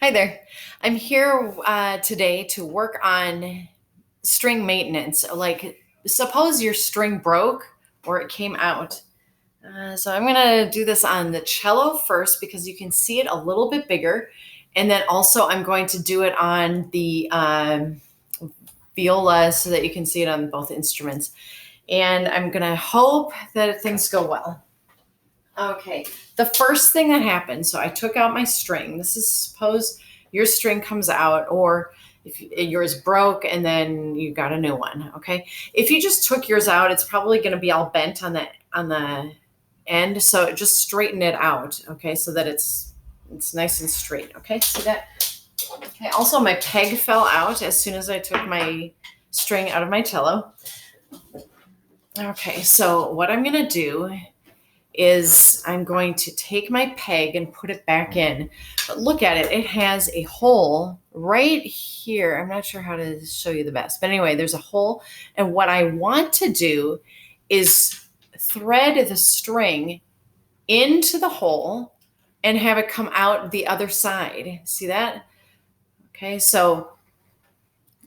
Hi there. I'm here today to work on string maintenance. Like, suppose your string broke or it came out. So I'm going to do this on the cello first because you can see it a little bit bigger. And then also I'm going to do it on the viola so that you can see it on both instruments. And I'm going to hope that things go well. Okay, the first thing that happened, so I took out my string. This is suppose your string comes out, or if yours broke and then you got a new one. Okay, if you just took yours out, it's probably going to be all bent on the end. So just straighten it out. Okay, so that it's nice and straight. Okay, see that? Okay. Also, my peg fell out as soon as I took my string out of my cello. Okay, so what I'm going to do is I'm going to take my peg and put it back in. But look at it, it has a hole right here. I'm not sure how to show you the best, but anyway, there's a hole. And what I want to do is thread the string into the hole and have it come out the other side. See that? Okay, so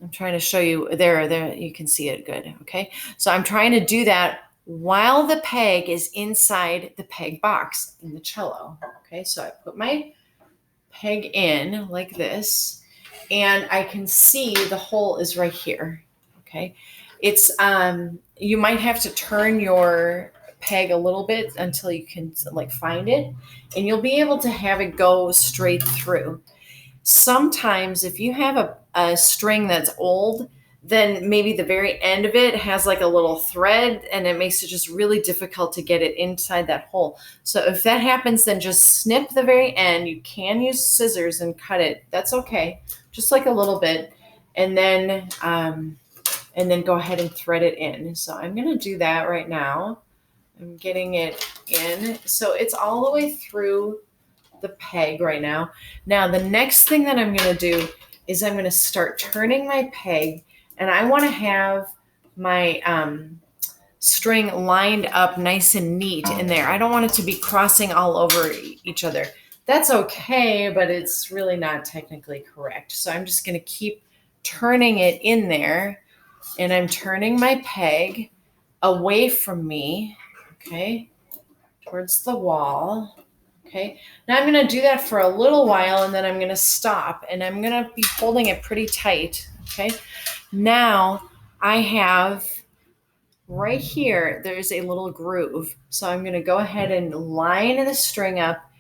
I'm trying to show you there, you can see it good. Okay, so I'm trying to do that while the peg is inside the peg box in the cello. Okay, so I put my peg in like this, and I can see the hole is right here. Okay, it's you might have to turn your peg a little bit until you can like find it, and you'll be able to have it go straight through. Sometimes if you have a string that's old, then maybe the very end of it has like a little thread and it makes it just really difficult to get it inside that hole. So if that happens, then just snip the very end. You can use scissors and cut it. That's okay. Just like a little bit. And then go ahead and thread it in. So I'm going to do that right now. I'm getting it in. So it's all the way through the peg right now. Now, the next thing that I'm going to do is I'm going to start turning my peg, and I want to have my string lined up nice and neat in there. I don't want it to be crossing all over each other. That's okay, but it's really not technically correct. So I'm just going to keep turning it in there, and I'm turning my peg away from me, okay, towards the wall. Okay, now I'm going to do that for a little while and then I'm going to stop and I'm going to be holding it pretty tight. Okay, now I have right here, there's a little groove. So I'm going to go ahead and line the string up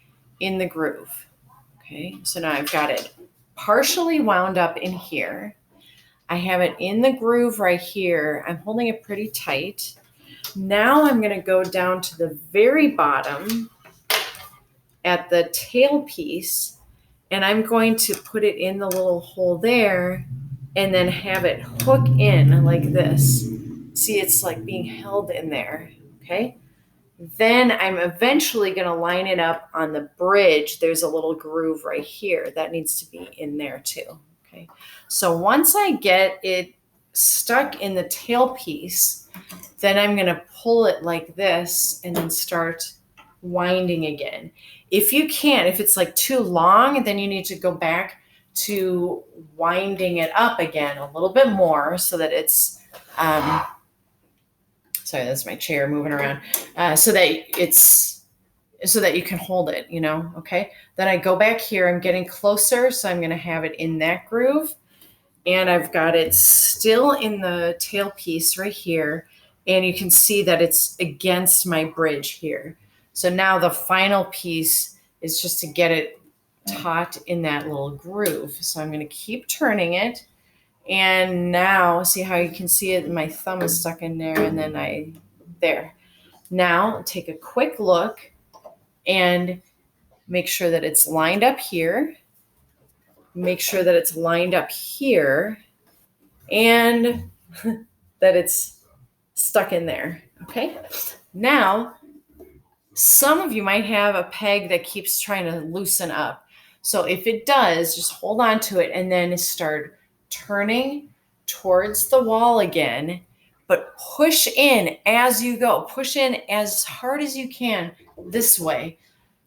in the groove. Okay, so now I've got it partially wound up in here. I have it in the groove right here. I'm holding it pretty tight. Now I'm going to go down to the very bottom at the tail piece, and I'm going to put it in the little hole there and then have it hook in like this. See, it's like being held in there. Okay. Then I'm eventually going to line it up on the bridge. There's a little groove right here that needs to be in there too. Okay. So once I get it stuck in the tail piece, then I'm going to pull it like this and then start winding again. If you can't, if it's like too long, then you need to go back to winding it up again a little bit more so that it's, sorry, that's my chair moving around, so that you can hold it, okay? Then I go back here, I'm getting closer, so I'm going to have it in that groove. And I've got it still in the tail piece right here. And you can see that it's against my bridge here. So now the final piece is just to get it taut in that little groove. So I'm going to keep turning it. And now, see how you can see it? My thumb is stuck in there, and then there. Now take a quick look and make sure that it's lined up here. Make sure that it's lined up here and that it's stuck in there. Okay. Now, some of you might have a peg that keeps trying to loosen up. So if it does, just hold on to it and then start turning towards the wall again, but push in as you go. Push in as hard as you can this way.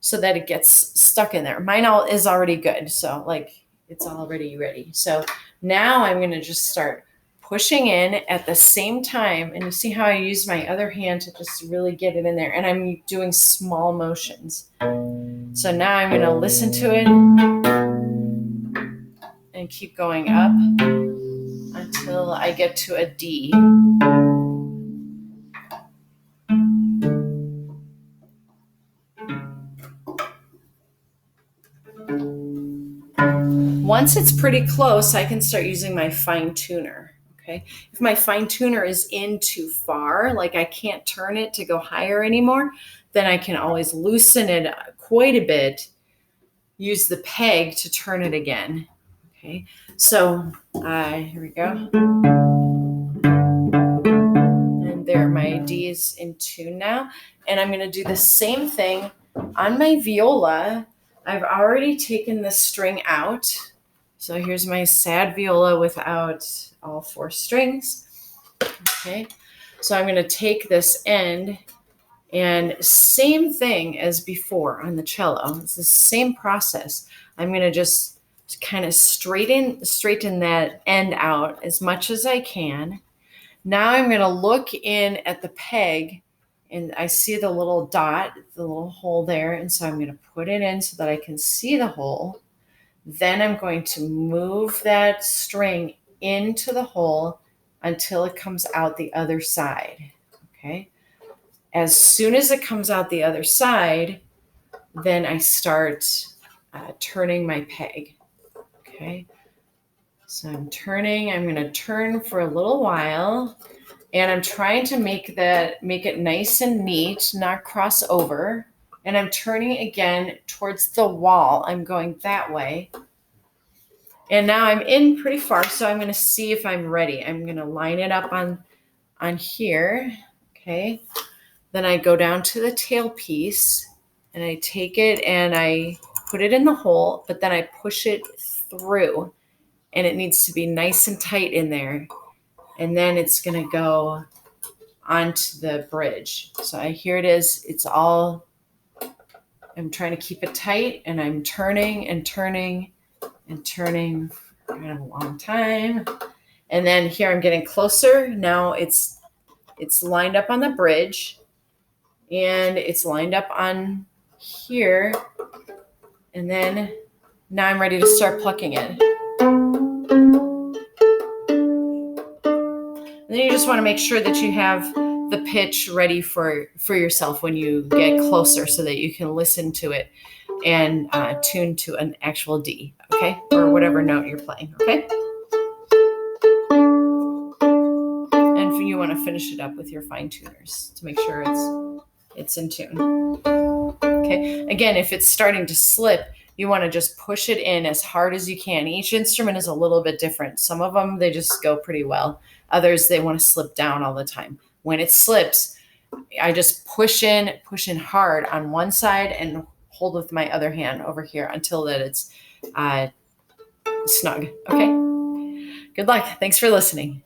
so that it gets stuck in there. Mine is already good. So like it's already ready. So now I'm going to just start pushing in at the same time. And you see how I use my other hand to just really get it in there. And I'm doing small motions. So now I'm going to listen to it and keep going up until I get to a D. Once it's pretty close, I can start using my fine tuner. Okay. If my fine tuner is in too far, like I can't turn it to go higher anymore, then I can always loosen it quite a bit, use the peg to turn it again. Okay. So here we go. And there, my D is in tune now. And I'm going to do the same thing on my viola. I've already taken the string out. So here's my sad viola without all 4 strings. Okay, so I'm going to take this end and same thing as before on the cello. It's the same process. I'm going to just kind of straighten that end out as much as I can. Now I'm going to look in at the peg and I see the little dot, the little hole there. And so I'm going to put it in so that I can see the hole. Then I'm going to move that string into the hole until it comes out the other side. Okay. As soon as it comes out the other side, then I start turning my peg. Okay. So I'm turning. I'm going to turn for a little while, and I'm trying to make it nice and neat, not cross over. And I'm turning again towards the wall. I'm going that way. And now I'm in pretty far, so I'm going to see if I'm ready. I'm going to line it up on here, okay? Then I go down to the tail piece, and I take it and I put it in the hole, but then I push it through, and it needs to be nice and tight in there. And then it's going to go onto the bridge. So here it is. It's all, I'm trying to keep it tight, and I'm turning and turning and turning for a long time. And then here I'm getting closer. Now it's lined up on the bridge, and it's lined up on here. And then now I'm ready to start plucking it. And then you just want to make sure that you have the pitch ready for yourself when you get closer so that you can listen to it and tune to an actual D, okay? Or whatever note you're playing, okay? And you want to finish it up with your fine tuners to make sure it's in tune. Okay, again, if it's starting to slip, you want to just push it in as hard as you can. Each instrument is a little bit different. Some of them, they just go pretty well. Others, they want to slip down all the time. When it slips, I just push in hard on one side and hold with my other hand over here until that it's snug. Okay, good luck. Thanks for listening.